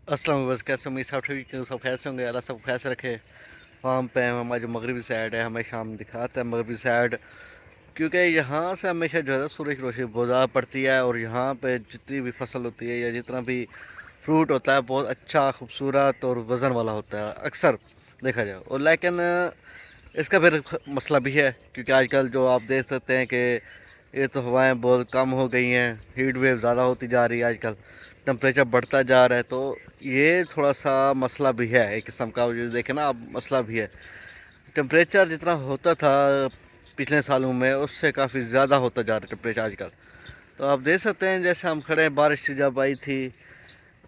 अस्सलाम वालेकुम, कैसे उम्मीद सब ठीक है, सब कैसे होंगे, अल्लाह सब कैसे रखे। वहाँ पे हम हमारी जो मगरबी साइड है हमेशा हम दिखाते हैं मगरबी साइड, क्योंकि यहाँ से हमेशा जो है सूरज की रोशनी बहुत ज़्यादा पड़ती है और यहाँ पे जितनी भी फसल होती है या जितना भी फ्रूट होता है बहुत अच्छा खूबसूरत और वज़न वाला होता है अक्सर देखा जाए। और लेकिन इसका फिर मसला भी है, क्योंकि आजकल जो आप देख सकते हैं कि ये तो हवाएं बहुत कम हो गई हैं, हीट वेव ज़्यादा होती जा रही है आजकल, टेम्परेचर बढ़ता जा रहा है। तो ये थोड़ा सा मसला भी है, एक किस्म का जो देखें ना अब मसला भी है। टेम्परेचर जितना होता था पिछले सालों में उससे काफ़ी ज़्यादा होता जा रहा है टेम्परेचर आजकल। तो आप देख सकते हैं जैसे हम खड़े हैं, बारिश जब आई थी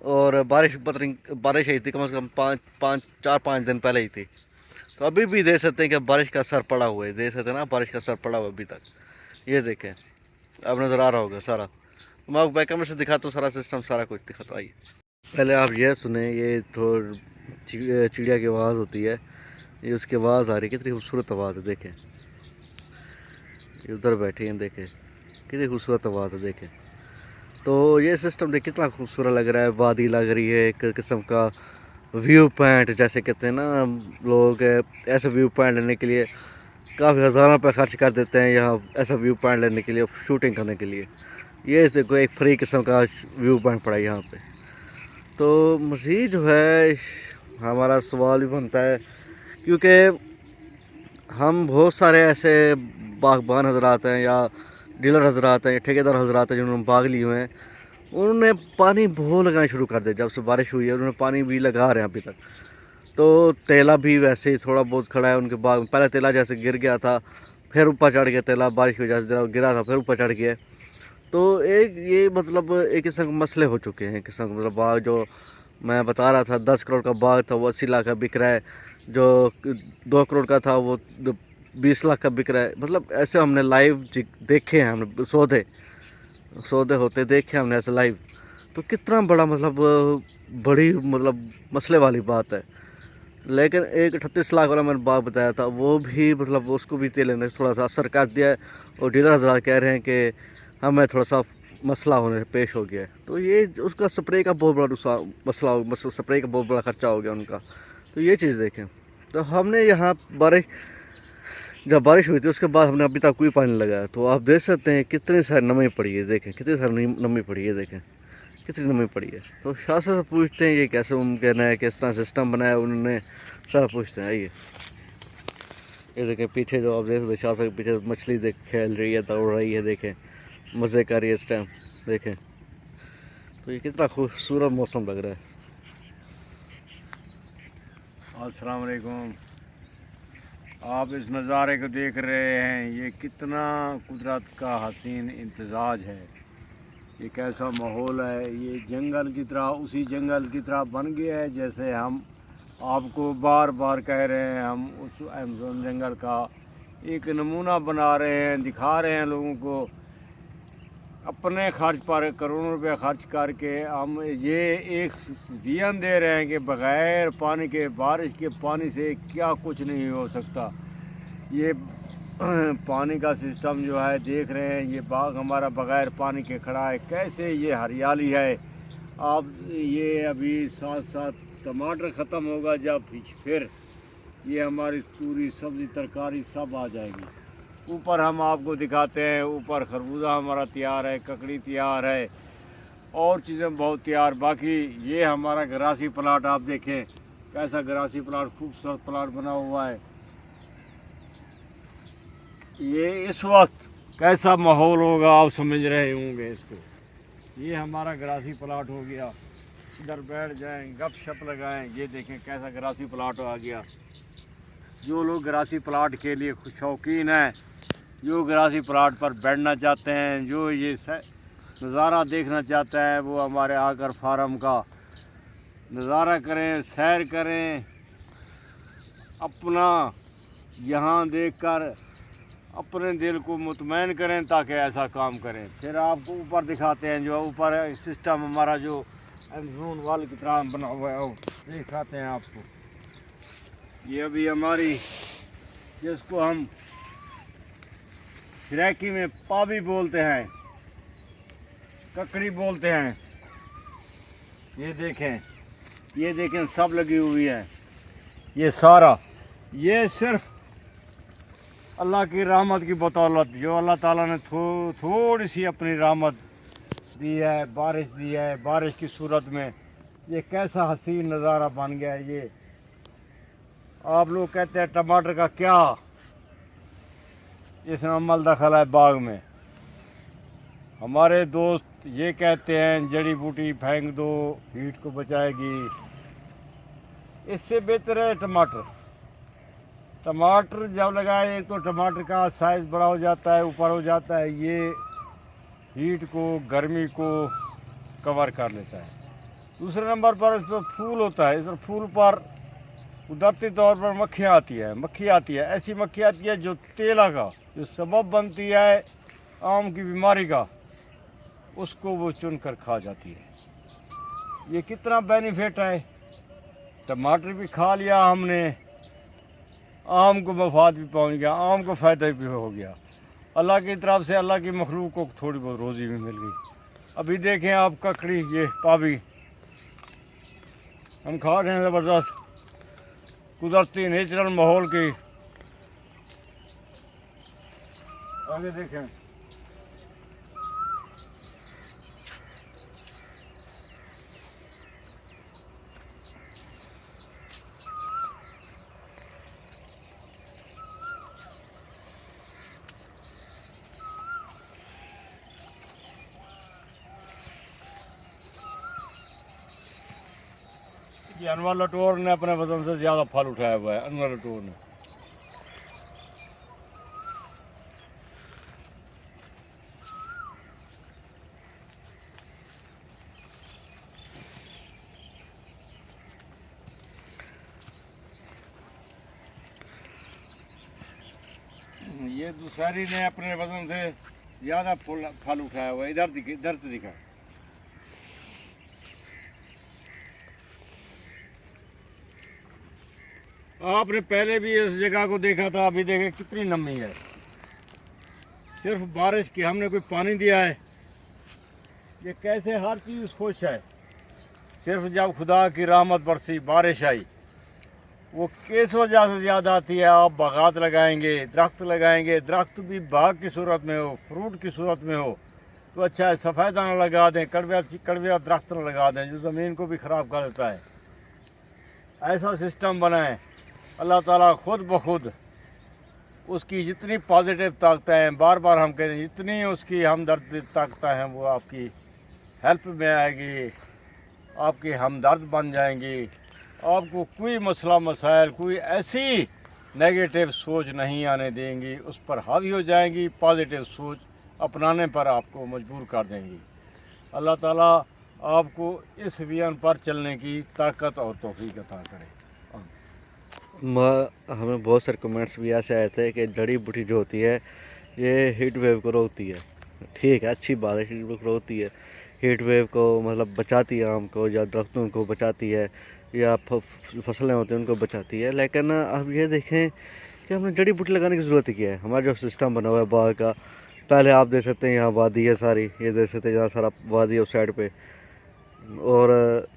और बारिश आई थी कम से कम चार पाँच दिन पहले ही थी। तो अभी भी देख सकते हैं कि बारिश का असर पड़ा हुआ है, देख सकते हैं ना बारिश का असर पड़ा हुआ है अभी तक। ये देखें, अब नज़र आ रहा होगा सारा। मैं आपको बैक कैमरे से दिखाता हूँ सारा सिस्टम, सारा कुछ दिखाता हूँ। आइए पहले आप ये सुने, ये तो चिड़िया की आवाज़ होती है, ये उसकी आवाज़ आ रही है, कितनी खूबसूरत आवाज़ है देखें। ये उधर बैठे हैं देखें, कितनी खूबसूरत आवाज़ है देखें। तो ये सिस्टम देख कितना खूबसूरत लग रहा है, वादी लग रही है एक किस्म का व्यू पॉइंट जैसे कहते हैं ना लोग। ऐसे व्यू पॉइंट लेने के लिए काफ़ी हज़ारों रुपये खर्च कर देते हैं यहाँ, ऐसा व्यू पॉइंट लेने के लिए, शूटिंग करने के लिए। ये देखो एक फ्री किस्म का व्यू पॉइंट पड़ा है यहाँ पे। तो मज़ीद जो है हमारा सवाल भी बनता है, क्योंकि हम बहुत सारे ऐसे बागबान हजरात हैं या डीलर हजरात हैं या ठेकेदार हजरात हैं जिन्होंने बाग लिए हुए हैं, उन्होंने पानी बहुत लगाना शुरू कर दिया जब से बारिश हुई है। उन्होंने पानी भी लगा रहे हैं अभी तक। तो तेला भी वैसे ही थोड़ा बहुत खड़ा है उनके बाग में। पहले तेला जैसे गिर गया था, फिर ऊपर चढ़ गया, तेला बारिश की वजह से गिरा था फिर ऊपर चढ़ गया। तो एक ये मतलब एक किस्म के मसले हो चुके हैं, किस्म मतलब बाग जो मैं बता रहा था 10 करोड़ का बाग था वो 80 लाख का बिक रहा है, जो 2 करोड़ का था वो 20 लाख का बिक रहा है। मतलब ऐसे हमने लाइव देखे हैं, हमने सौदे सौदे होते देखे हमने ऐसे लाइव। तो कितना बड़ा मतलब बड़ी मतलब मसले वाली बात है। लेकिन एक 38 लाख वाला मैंने बात बताया था, वो भी मतलब उसको भी तेल ने थोड़ा सा असर कर दिया है। और डीलर हजरात कह रहे हैं कि हमें थोड़ा सा मसला होने पेश हो गया है। तो ये उसका स्प्रे का बहुत बड़ा मसला स्प्रे का बहुत बड़ा खर्चा हो गया उनका। तो ये चीज़ देखें। तो हमने यहाँ जब बारिश हुई थी उसके बाद हमने अभी तक कोई पानी नहीं लगाया। तो आप देख सकते हैं कितनी सारी नमी पड़ी है, देखें कितनी सारी नमी पड़ी है, देखें कितनी नमी पड़ी है। तो शाह से पूछते हैं ये कैसे मुमकिन है, किस तरह सिस्टम बनाया उन्होंने, सारा पूछते हैं। आइए ये देखें पीछे जो आप देख सकते हैं, शाह के पीछे मछली देख खेल रही है, दौड़ रही है, देखें मज़े कर रही है इस टाइम, देखें। तो ये कितना खूबसूरत मौसम लग रहा है। अस्सलाम वालेकुम। आप इस नज़ारे को देख रहे हैं, ये कितना कुदरत का हसीन इम्तजाज है। ये कैसा माहौल है, ये जंगल की तरह उसी जंगल की तरह बन गया है जैसे हम आपको बार बार कह रहे हैं। हम उस अमेज़न जंगल का एक नमूना बना रहे हैं, दिखा रहे हैं लोगों को। अपने खर्च पर करोड़ों रुपए खर्च करके हम ये एक विजन दे रहे हैं कि बग़ैर पानी के, बारिश के पानी से क्या कुछ नहीं हो सकता। ये पानी का सिस्टम जो है देख रहे हैं, ये बाग हमारा बग़ैर पानी के खड़ा है, कैसे ये हरियाली है। आप ये अभी साथ साथ टमाटर ख़त्म होगा जब फिर ये हमारी पूरी सब्ज़ी तरकारी सब आ जाएगी। ऊपर हम आपको दिखाते हैं, ऊपर खरबूजा हमारा तैयार है, ककड़ी तैयार है, और चीज़ें बहुत तैयार। बाकी ये हमारा ग्रासी प्लाट आप देखें, कैसा ग्रासी प्लाट, खूबसूरत प्लाट बना हुआ है। ये इस वक्त कैसा माहौल होगा आप समझ रहे होंगे इसको। ये हमारा ग्रासी प्लाट हो गया, इधर बैठ जाएं, गप शप लगाएं। ये देखें कैसा ग्रासी प्लाट आ गया। जो लोग ग्रासी प्लाट के लिए शौकीन हैं, जो ग्रासी प्लाट पर बैठना चाहते हैं, जो ये नज़ारा देखना चाहता है, वो हमारे आकर फार्म का नज़ारा करें, सैर करें, अपना यहाँ देखकर अपने दिल को मुतमैन करें, ताकि ऐसा काम करें। फिर आपको ऊपर दिखाते हैं, जो ऊपर सिस्टम हमारा जो अमेज़न वाल की तरह बना हुआ है, वो दिखाते हैं आपको। ये अभी हमारी, जिसको हम सिरैकी में पाबी बोलते हैं, ककड़ी बोलते हैं, ये देखें ये देखें सब लगी हुई है। ये सारा ये सिर्फ अल्लाह की रहमत की बदौलत, जो अल्लाह ताला ने थोड़ी सी अपनी रहमत दी है, बारिश दी है, बारिश की सूरत में ये कैसा हसीन नज़ारा बन गया है। ये आप लोग कहते हैं टमाटर का क्या इसमें अमल दखल है बाग में। हमारे दोस्त ये कहते हैं जड़ी बूटी फेंक दो, हीट को बचाएगी। इससे बेहतर है टमाटर। टमाटर जब लगाए तो टमाटर का साइज़ बड़ा हो जाता है, ऊपर हो जाता है, ये हीट को, गर्मी को कवर कर लेता है। दूसरे नंबर पर इस पर फूल होता है। इस पर फूल पर कुदरती तौर पर मक्खियाँ आती है। ऐसी मक्खी आती है जो तेला का जो सबब बनती है आम की बीमारी का, उसको वो चुन कर खा जाती है। ये कितना बेनिफिट है। टमाटर भी खा लिया हमने, आम को मफाद भी पहुंच गया, आम को फ़ायदा भी हो गया। अल्लाह की तरफ से अल्लाह की मखलूक को थोड़ी बहुत रोज़ी भी मिल गई। अभी देखें आप ककड़ी, ये पाभी हम खा रहे हैं, ज़बरदस्त कुदरती नेचुरल माहौल की। आगे देखें, ये अनवर लटोर ने अपने वजन से ज़्यादा फल उठाया हुआ है। अनवर लटोर ने ये दूसरी ने अपने वजन से ज़्यादा फल उठाया हुआ है। इधर से दिखा। आपने पहले भी इस जगह को देखा था, अभी देखें कितनी नमी है। सिर्फ बारिश की हमने कोई पानी दिया है। ये कैसे हर चीज़ खुश है। सिर्फ जब खुदा की रहमत बरसी, बारिश आई, वो किस वजह से ज़्यादा आती है। आप बागात लगाएंगे, दरख्त लगाएंगे, दरख्त भी बाग की सूरत में हो, फ्रूट की सूरत में हो तो अच्छा है। सफ़ेदा न लगा दें, कड़वा दरख्त न लगा दें जो ज़मीन को भी ख़राब कर देता है। ऐसा सिस्टम बनाएं। अल्लाह ताला खुद ब खुद उसकी जितनी पॉजिटिव ताकतें हैं, बार बार हम कह रहे हैं, जितनी उसकी हमदर्द ताकतें हैं वो आपकी हेल्प में आएगी, आपकी हमदर्द बन जाएंगी। आपको कोई मसला मसाइल, कोई ऐसी नेगेटिव सोच नहीं आने देंगी, उस पर हावी हो जाएंगी। पॉजिटिव सोच अपनाने पर आपको मजबूर कर देंगी। अल्लाह ताला आपको इस विजन पर चलने की ताकत और तौफीक अता करे। हमें बहुत सारे कमेंट्स भी ऐसे आए थे कि जड़ी बूटी जो होती है ये हीट वेव को रोकती है। ठीक है, अच्छी बात है, हीट वेव को रोकती है। हीट वेव को मतलब बचाती है, आम को या दरख्तों को बचाती है, या फसलें होती हैं उनको बचाती है। लेकिन अब ये देखें कि हमने जड़ी बूटी लगाने की ज़रूरत क्या है। हमारा जो सिस्टम बना हुआ है बाग का, पहले आप देख सकते हैं यहाँ वादी है सारी, ये देख सकते हैं यहाँ सारा वादी है उस साइड पे, और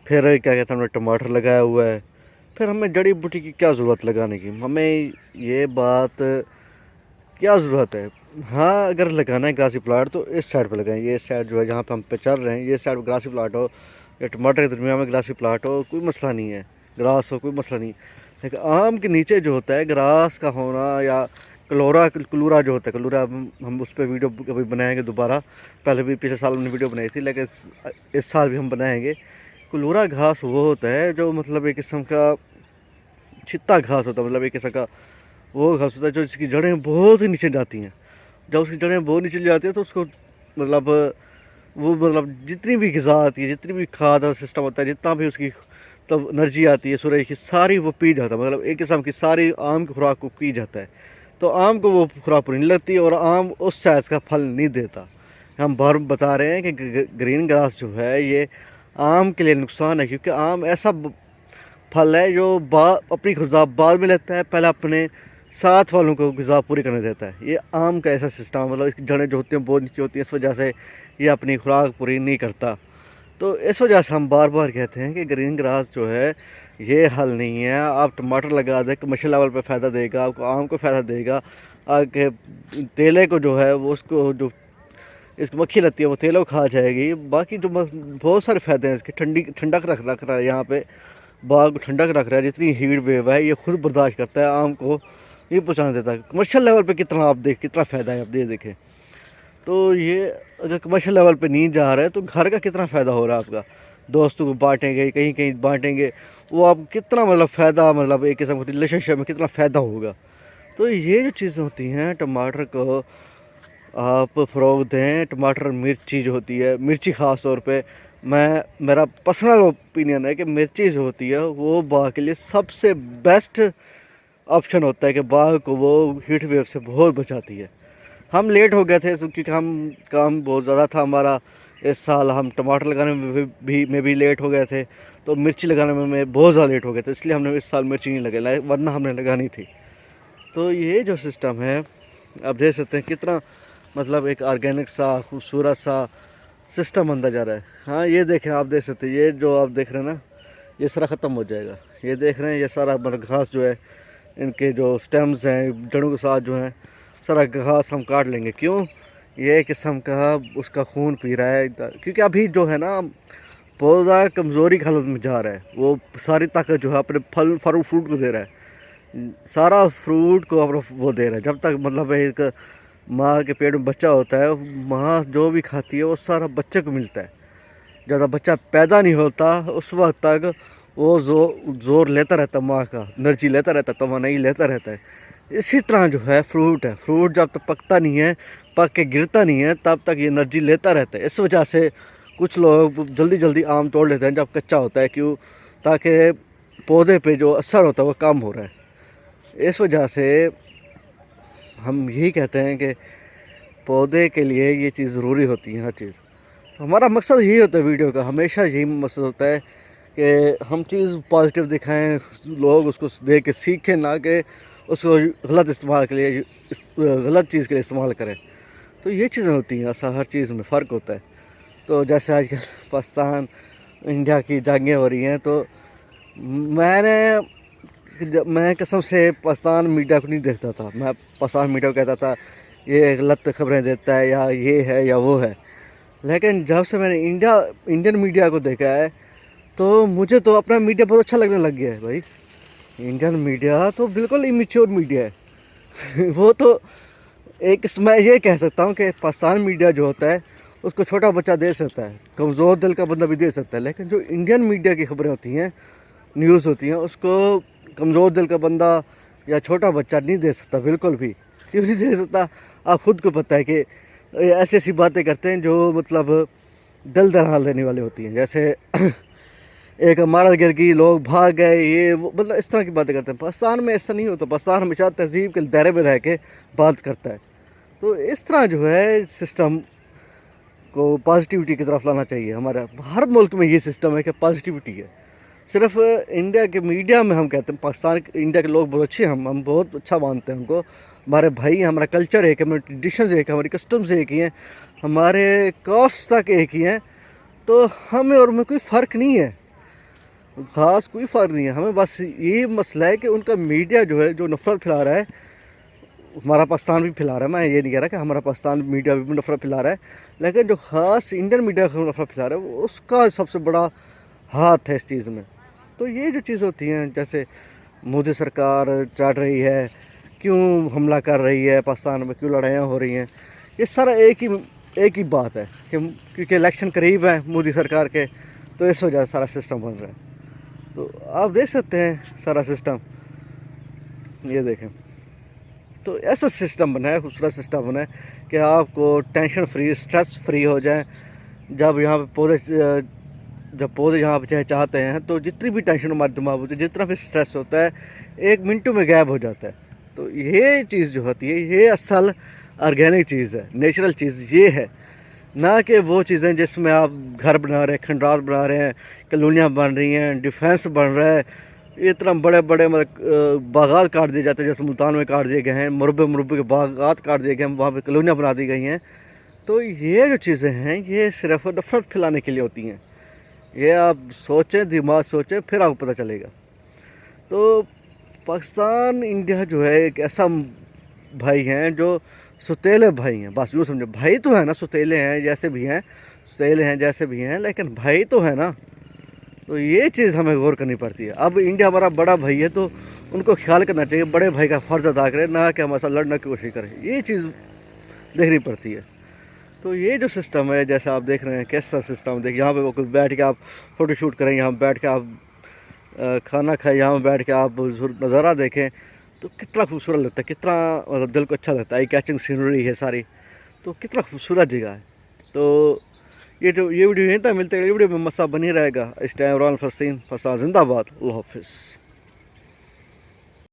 फिर क्या कहते हैं हमने टमाटर लगाया हुआ है। फिर हमें जड़ी बूटी की क्या ज़रूरत लगाने की, हमें ये बात क्या ज़रूरत है। हाँ, अगर लगाना है ग्रासी प्लाट तो इस साइड पे लगाएं। ये साइड जो है जहाँ पे हम पे चल रहे हैं, ये साइड ग्रासी प्लाट हो या टमाटर के दरमियान में ग्रासी प्लाट हो, कोई मसला नहीं है। ग्रास हो, कोई मसला नहीं। लेकिन आम के नीचे जो होता है ग्रास का होना, या कलूरा जो होता है, कलूरा हम उस पर वीडियो कभी बनाएंगे दोबारा। पहले भी पिछले साल हमने वीडियो बनाई थी, लेकिन इस साल भी हम बनाएंगे। कलूरा घास वो होता है जो मतलब एक किस्म का छित्ता घास होता है, मतलब एक किस्म का वो घास होता है जो इसकी जड़ें बहुत ही नीचे जाती हैं। जब उसकी जड़ें बहुत नीचे जाती हैं तो उसको मतलब जितनी भी ग़िज़ा आती है, जितनी भी खाद और सिस्टम होता है, जितना भी उसकी तब एनर्जी आती है सूरज की, सारी वो पी जाता है। मतलब एक किस्म की सारी आम की खुराक को पी जाता है। तो आम को वो खुराक पूरी नहीं लगती और आम उस साइज़ का फल नहीं देता। हम बार बता रहे हैं कि ग्रीन ग्रास जो है ये आम के लिए नुकसान है, क्योंकि आम ऐसा फल है जो अपनी ग़िज़ा बाद में लेता है, पहले अपने साथ वालों को ग़िज़ा पूरी करने देता है। ये आम का ऐसा सिस्टम, मतलब इसकी जड़ें जो होती हैं बहुत नीचे होती हैं, इस वजह से ये अपनी खुराक पूरी नहीं करता। तो इस वजह से हम बार बार कहते हैं कि ग्रीन ग्रास जो है ये हल नहीं है। आप टमाटर लगा दें, कमर्शियल लेवल पे फ़ायदा देगा आपको, आम को फ़ायदा देगा, आगे तेले को जो है वो उसको जो इसकी मक्खी लगती है वो तेलों खा जाएगी। बाकी जो बहुत सारे फ़ायदे हैं इसके, ठंडक रख रहा है, यहाँ पे बाग को ठंडक रख रहा है। जितनी हीट वेव है ये खुद बर्दाश्त करता है, आम को नहीं पहुँचाने देता। कमर्शियल लेवल पे कितना आप कितना फ़ायदा है आप ये देखें। तो ये अगर कमर्शियल लेवल पे नहीं जा रहा है तो घर का कितना फ़ायदा हो रहा है आपका, दोस्तों को बांटेंगे, कहीं कहीं बांटेंगे, वो आप कितना मतलब फ़ायदा, मतलब एक किस्म की रिलेशनशिप में कितना फ़ायदा होगा। तो ये जो चीज़ें होती हैं, टमाटर को आप फ़रोग दें। टमाटर मिर्ची जो होती है, मिर्ची ख़ास तौर पे, मेरा पर्सनल ओपिनियन है कि मिर्ची जो होती है वो बाग के लिए सबसे बेस्ट ऑप्शन होता है कि बाग को वो हीट वेव से बहुत बचाती है। हम लेट हो गए थे क्योंकि हम काम बहुत ज़्यादा था हमारा इस साल। हम टमाटर लगाने में भी लेट हो गए थे, तो मिर्ची लगाने में बहुत ज़्यादा लेट हो गए थे, इसलिए हमने इस साल मिर्ची नहीं लगाई, वरना हमने लगानी थी। तो ये जो सिस्टम है आप देख सकते हैं कितना मतलब एक ऑर्गेनिक सा खूबसूरत सा सिस्टम बनता जा रहा है। हाँ ये देखें, आप देख सकते हैं, ये जो आप देख रहे हैं ना, ये सारा ख़त्म हो जाएगा। ये देख रहे हैं, ये सारा मतलब घास जो है, इनके जो स्टेम्स हैं, जड़ों के साथ जो हैं, सारा घास हम काट लेंगे। क्यों? ये एक किस्म का उसका खून पी रहा है, क्योंकि अभी जो है ना पौधा कमज़ोरी की हालत में जा रहा है। वो सारी ताकत जो है अपने फल फ्रूट को दे रहा है, सारा फ्रूट को अपना वो दे रहा है। जब तक मतलब एक माँ के पेट में बच्चा होता है, माँ जो भी खाती है वो सारा बच्चे को मिलता है। ज़्यादा बच्चा पैदा नहीं होता उस वक्त तक वो जोर लेता रहता है, माँ का एनर्जी लेता रहता है, तवानाई लेता रहता है। इसी तरह जो है फ्रूट है, फ्रूट जब तक पकता नहीं है, पक के गिरता नहीं है, तब तक ये एनर्जी लेता रहता है। इस वजह से कुछ लोग जल्दी जल्दी आम तोड़ लेते हैं जब कच्चा होता है। क्यों? ताकि पौधे पे जो असर होता है वो कम हो रहा है। इस वजह से हम यही कहते हैं कि पौधे के लिए ये चीज़ ज़रूरी होती है, हर चीज़। तो हमारा मकसद यही होता है वीडियो का, हमेशा यही मकसद होता है कि हम चीज़ पॉजिटिव दिखाएं, लोग उसको देख के सीखें, ना कि उसको गलत इस्तेमाल के लिए गलत चीज़ के लिए इस्तेमाल करें। तो ये चीज़ें होती हैं, ऐसा हर चीज़ में फ़र्क होता है। तो जैसे आजकल पाकिस्तान इंडिया की जंगें हो रही हैं, तो मैं कसम से पाकिस्तान मीडिया को नहीं देखता था। मैं पाकिस्तान मीडिया को कहता था ये गलत खबरें देता है, या ये है या वो है। लेकिन जब से मैंने इंडियन मीडिया को देखा है, तो मुझे तो अपना मीडिया बहुत अच्छा लगने लग गया है भाई। इंडियन मीडिया तो बिल्कुल इमेच्योर मीडिया है वो तो एक, मैं ये कह सकता हूँ कि पाकिस्तान मीडिया जो होता है उसको छोटा बच्चा दे सकता है, कमज़ोर दिल का बंदा भी दे सकता है। लेकिन जो इंडियन मीडिया की खबरें होती हैं, न्यूज़ होती हैं, उसको कमज़ोर दिल का बंदा या छोटा बच्चा नहीं दे सकता, बिल्कुल भी। क्यों नहीं दे सकता? आप खुद को पता है कि ऐसी ऐसी बातें करते हैं जो मतलब दिल दहला देने वाली होती हैं। जैसे एक हमारा गिर गई, लोग भाग गए, ये वो, मतलब इस तरह की बातें करते हैं। पाकिस्तान में ऐसा नहीं होता, पाकिस्तान हमेशा तहजीब के दायरे में रह के बात करता है। तो इस तरह जो है सिस्टम को पॉजिटिविटी की तरफ लाना चाहिए। हमारा हर मुल्क में ये सिस्टम है कि पॉजिटिविटी है। सिर्फ इंडिया के मीडिया में हम कहते हैं पाकिस्तान इंडिया के लोग बहुत अच्छे हैं, हम बहुत अच्छा मानते हैं उनको। हमारे भाई हैं, हमारा कल्चर एक है, हमारे ट्रेडिशंस एक है, हमारी कस्टम्स एक ही हैं, हमारे कास्ट तक एक ही हैं। तो हमें और में कोई फ़र्क नहीं है, ख़ास कोई फ़र्क नहीं है। हमें बस ये मसला है कि उनका मीडिया जो है, जो नफ़रत फैला रहा है, हमारा पाकिस्तान भी फैला रहा है। मैं ये नहीं कह रहा कि हमारा पाकिस्तान मीडिया भी नफ़रत फैला रहा है, लेकिन जो ख़ास इंडियन मीडिया को नफ़रत फैला रहा है उसका सबसे बड़ा हाथ है इस चीज़ में। तो ये जो चीज़ होती हैं, जैसे मोदी सरकार चाट रही है, क्यों हमला कर रही है पाकिस्तान में, क्यों लड़ाइयाँ हो रही हैं, ये सारा एक ही बात है कि क्योंकि इलेक्शन करीब है मोदी सरकार के, तो इस वजह से सारा सिस्टम बन रहा है। तो आप देख सकते हैं सारा सिस्टम, ये देखें। तो ऐसा सिस्टम बना है, खूबसूरत सिस्टम बना है कि आपको टेंशन फ्री, स्ट्रेस फ्री हो जाए। जब यहाँ पे जब पौधे यहाँ पे चाहते हैं, तो जितनी भी टेंशन हमारे दिमाग होती है, जितना भी स्ट्रेस होता है, 1 मिनटों में गायब हो जाता है। तो ये चीज़ जो होती है, ये असल ऑर्गेनिक चीज़ है, नेचुरल चीज़ ये है, ना कि वो चीज़ें जिसमें आप घर बना रहे हैं, खंडार बना रहे हैं, कॉलोनियाँ बन रही हैं, डिफेंस बन रहा है, इतना बड़े बड़े मतलब बागात काट दिए जाते हैं, जैसे मुल्तान में काट दिए गए हैं, मुरब्बे के बागात काट दिए गए हैं, वहाँ पे कॉलोनियाँ बना दी गई हैं। तो ये जो चीज़ें हैं, ये सिर्फ नफरत फैलाने के लिए होती हैं। ये आप सोचें, दिमाग सोचें, फिर आपको पता चलेगा। तो पाकिस्तान इंडिया जो है एक ऐसा भाई हैं जो सुतीले भाई हैं, बस यूँ समझो। भाई तो है ना, सुतीले हैं जैसे भी हैं, सुतीले हैं जैसे भी हैं, लेकिन भाई तो है ना। तो ये चीज़ हमें गौर करनी पड़ती है। अब इंडिया हमारा बड़ा भाई है तो उनको ख्याल करना चाहिए, बड़े भाई का फ़र्ज़ अदा करें, ना कि हमारे साथ लड़ने की कोशिश करें। ये चीज़ देखनी पड़ती है। तो ये जो सिस्टम है, जैसे आप देख रहे हैं कैसा सिस्टम, देखिए यहाँ पे वो कुछ बैठ के आप फ़ोटो शूट करें, यहाँ बैठ के आप खाना खाएं, यहाँ बैठ के आप नज़ारा देखें, तो कितना खूबसूरत लगता है, कितना मतलब दिल को अच्छा लगता है। आई कैचिंग सीनरी है सारी, तो कितना खूबसूरत जगह है। तो ये वीडियो यहीं तक मिलते हैं, वीडियो में मसा बनी रहेगा। इस टाइम इमरान फ़लस्तीन फ़लस्तीन जिंदाबाद। अल्लाह हाफ़िज़।